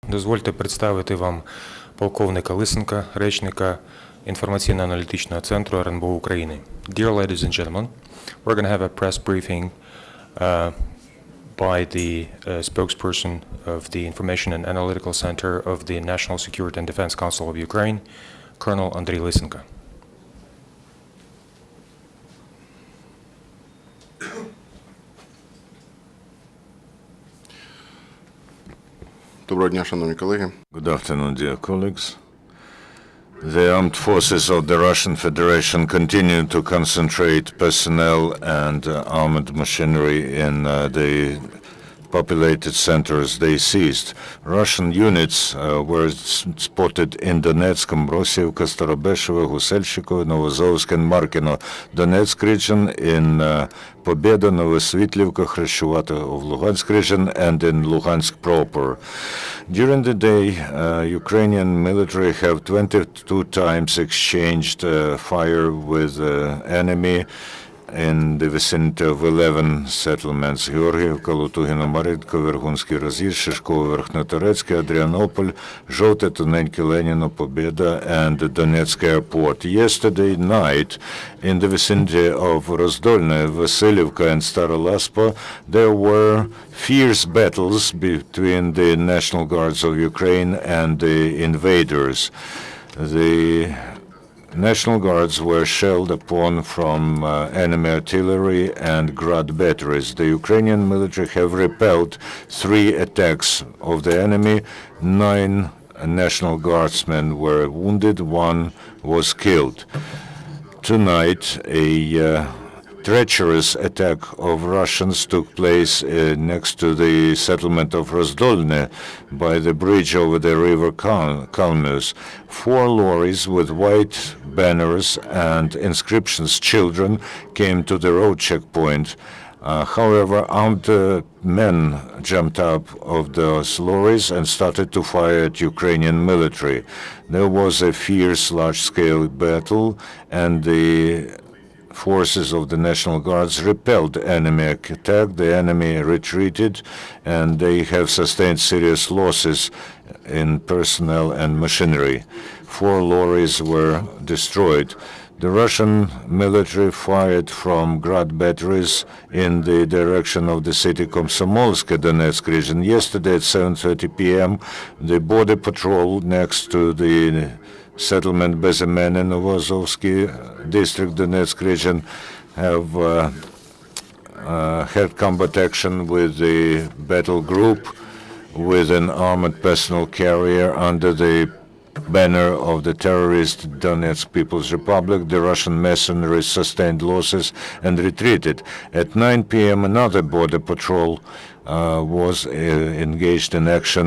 Дозвольте представити вам полковника Lysenko, речника інформаційно-аналітичного центру РНБО України. Dear ladies and gentlemen, we're going to have a press briefing by the spokesperson of the Information and Analytical Center of the National Security and Defense Council of Ukraine, Colonel Andriy Lysenko. Доброго дня, шановні колеги. Good afternoon, dear colleagues. The armed forces of the Russian Federation continue to concentrate personnel and armored machinery in the populated centers they seized. Russian units were spotted in Donetsk, Mrosivka, Starobesheva, Guselchikovo, Novozovsk, and Markino, Donetsk region, in Pobeda, Novosvitlivka, Khrushchevata of Luhansk region, and in Luhansk proper. During the day, Ukrainian military have 22 times exchanged fire with enemy in the vicinity of 11 settlements: Georgievka, Lutugina, Marivka, Verhunsky Razir, Shishkovo, Verkhnotoretsky, Adrianople, Zhote, Tunenki, Lenino, Pobeda, and the Donetsk airport. Yesterday night, in the vicinity of Rozdolne, Vasilivka, and Starolaspa, there were fierce battles between the National Guards of Ukraine and the invaders. The National Guards were shelled upon from enemy artillery and Grad batteries. The Ukrainian military have repelled 3 attacks of the enemy. 9 National Guardsmen were wounded, 1 was killed. Tonight, a treacherous attack of Russians took place next to the settlement of Rozdolne by the bridge over the river Kalmius. 4 lorries with white banners and inscriptions "Children" came to the road checkpoint. However, armed men jumped up of those lorries and started to fire at Ukrainian military. There was a fierce, large-scale battle, and the forces of the National Guards repelled enemy attack. The enemy retreated, and they have sustained serious losses in personnel and machinery. 4 lorries were destroyed. The Russian military fired from Grad batteries in the direction of the city Komsomolsk, Donetsk region. Yesterday at 7:30 p.m., the border patrol next to the settlement Bezemene, Novozovsky district, Donetsk region, have had combat action with the battle group with an armored personal carrier under the banner of the terrorist Donetsk People's Republic. The Russian mercenaries sustained losses and retreated. At 9 p.m., another border patrol was engaged in action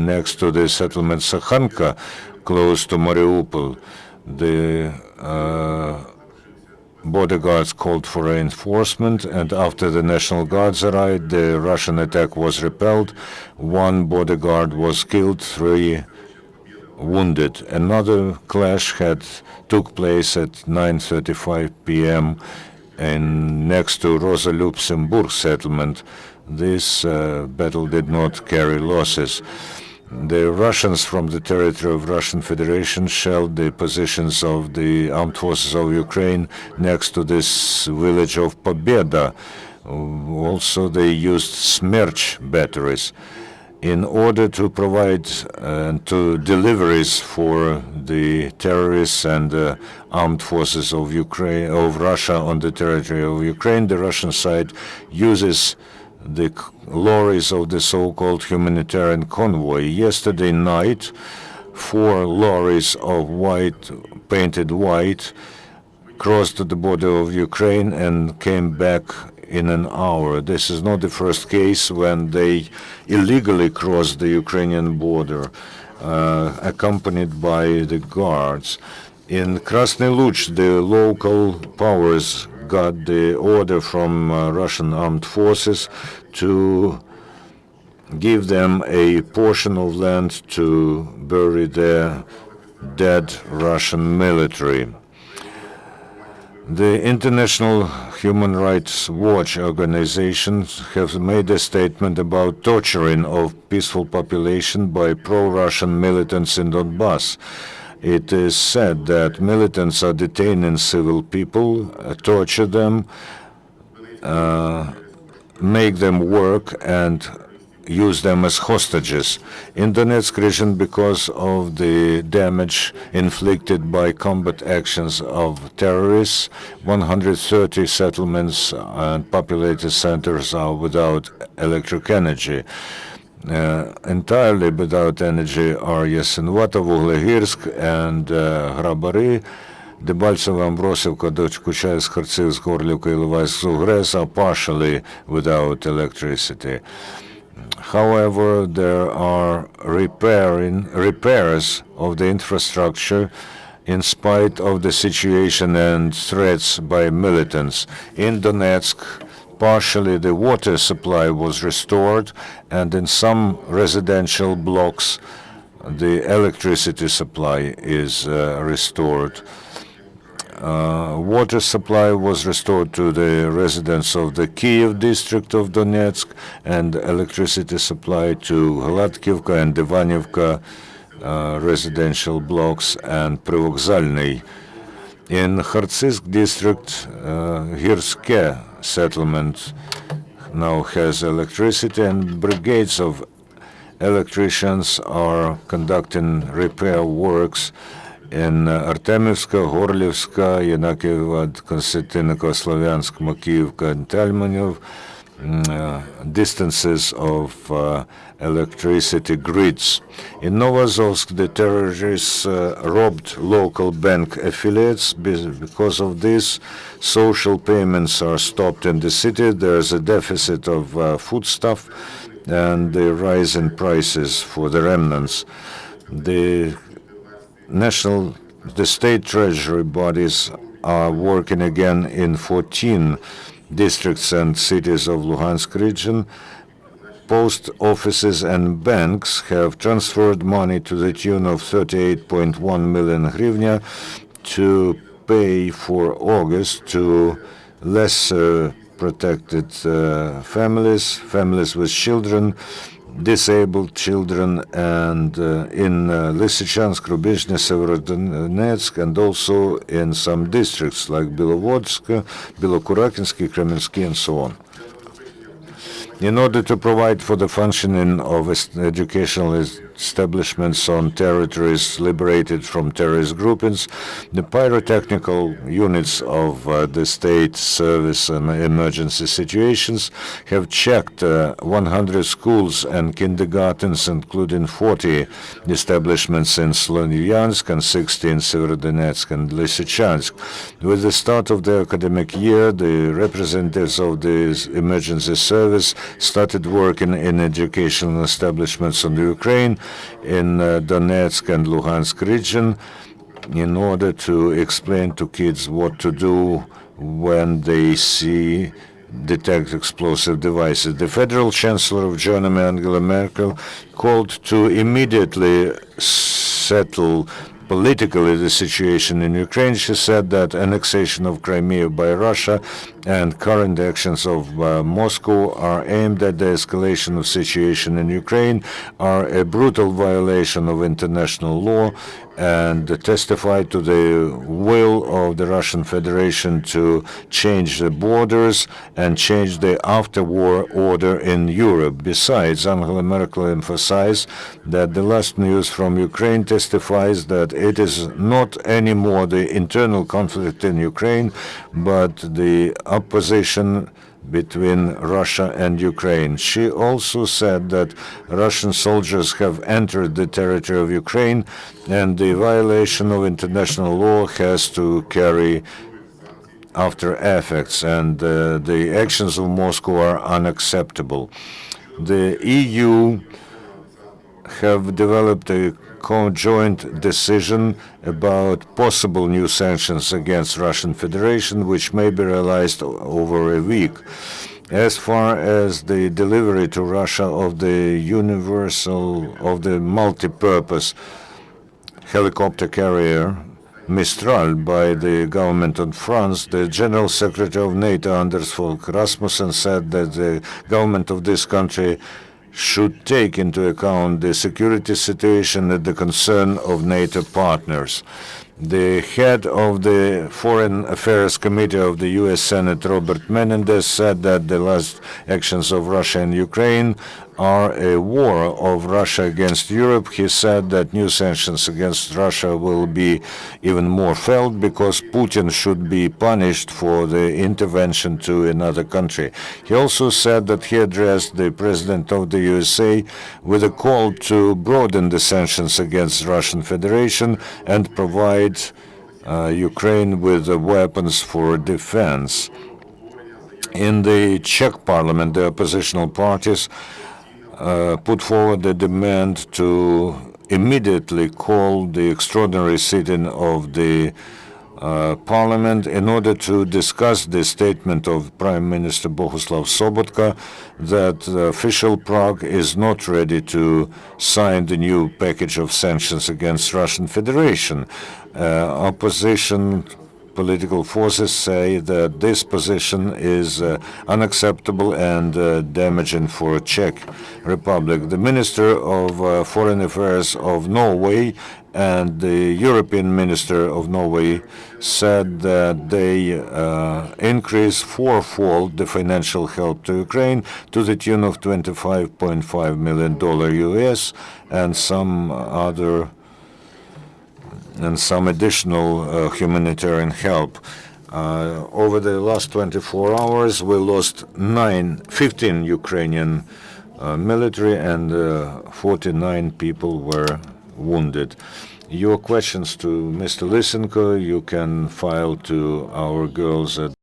next to the settlement Sakhanka, close to Mariupol. The border guards called for reinforcement, and after the National Guards arrived, the Russian attack was repelled. 1 border guard was killed, 3 wounded. Another clash took place at 9:35 p.m. next to Rosa-Luxemburg settlement. This battle did not carry losses. The Russians from the territory of Russian Federation shelled the positions of the armed forces of Ukraine next to this village of Pobeda. Also, they used Smerch batteries. In order to provide to deliveries for the terrorists and armed forces of Russia on the territory of Ukraine, the Russian side uses the lorries of the so-called humanitarian convoy. Yesterday night, 4 lorries of painted white, crossed the border of Ukraine and came back in an hour. This is not the first case when they illegally crossed the Ukrainian border, accompanied by the guards. In Krasny Luch, the local powers got the order from Russian armed forces to give them a portion of land to bury their dead Russian military. The International Human Rights Watch organizations have made a statement about torturing of peaceful population by pro-Russian militants in Donbass. It is said that militants are detaining civil people, torture them, make them work, and use them as hostages. In Donetsk region, because of the damage inflicted by combat actions of terrorists, 130 settlements and populated centers are without electric energy. Entirely without energy are Ясинувата, Вуглегірськ, and Грабари. Дебальцево, Амбросівка, Кучаївськ, Харцівськ, Горлівка, Іловайськ, Зугрес are partially without electricity. However, there are repairs of the infrastructure in spite of the situation and threats by militants. In Donetsk, partially the water supply was restored, and in some residential blocks, the electricity supply is restored. Water supply was restored to the residents of the Kiev district of Donetsk, and electricity supply to Gladkivka and Ivanivka residential blocks and Привокзальный. In Kharkiv district, Girske settlement now has electricity, and brigades of electricians are conducting repair works in Artemivska, Gorlivska, Yanakivka, Konstantinovka, Slavyansk, Makivka, and Talmanov, distances of electricity grids. In Novozovsk, the terrorists robbed local bank affiliates. Because of this, social payments are stopped in the city. There's a deficit of foodstuff and the rise in prices for the remnants. The state treasury bodies are working again in 14 districts and cities of Luhansk region. Post offices and banks have transferred money to the tune of 38.1 million hryvnia to pay for August to less protected families with children, disabled children, and in Lysychansk, Rubizhny, Severodonetsk, and also in some districts like Belovodsk, Belokurakinsky, Kremensky, and so on. In order to provide for the functioning of educational establishments on territories liberated from terrorist groupings, the pyrotechnical units of the State Service and Emergency Situations have checked 100 schools and kindergartens, including 40 establishments in Slavyansk and 60 in Severodonetsk and Lysychansk. With the start of the academic year, the representatives of the emergency service started working in educational establishments in Ukraine, in Donetsk and Luhansk region, in order to explain to kids what to do when they detect explosive devices. The Federal Chancellor of Germany, Angela Merkel, called to immediately settle politically the situation in Ukraine. She said that annexation of Crimea by Russia and current actions of Moscow are aimed at the escalation of situation in Ukraine, are a brutal violation of international law, and testified to the will of the Russian Federation to change the borders and change the after-war order in Europe. Besides, Angela Merkel emphasized that the last news from Ukraine testifies that it is not anymore the internal conflict in Ukraine, but the opposition between Russia and Ukraine. She also said that Russian soldiers have entered the territory of Ukraine, and the violation of international law has to carry after effects, and the actions of Moscow are unacceptable. The EU have developed a conjoint decision about possible new sanctions against Russian Federation, which may be realized over a week. As far as the delivery to Russia of the multi-purpose helicopter carrier Mistral by the government of France, the General Secretary of NATO, Anders Fogh Rasmussen, said that the government of this country should take into account the security situation and the concern of NATO partners. The head of the Foreign Affairs Committee of the U.S. Senate, Robert Menendez, said that the last actions of Russia and Ukraine are a war of Russia against Europe. He said that new sanctions against Russia will be even more felt because Putin should be punished for the intervention to another country. He also said that he addressed the President of the USA with a call to broaden the sanctions against Russian Federation and provide Ukraine with weapons for defense. In the Czech parliament, the oppositional parties put forward a demand to immediately call the extraordinary sitting of the parliament in order to discuss the statement of Prime Minister Bohuslav Sobotka that the official Prague is not ready to sign the new package of sanctions against Russian Federation. Opposition political forces say that this position is unacceptable and damaging for Czech Republic. The Minister of Foreign Affairs of Norway and the European Minister of Norway said that they increase fourfold the financial help to Ukraine to the tune of $25.5 million US and some additional humanitarian help. Over the last 24 hours, we lost 15 Ukrainian military and 49 people were wounded. Your questions to Mr. Lysenko, you can file to our girls at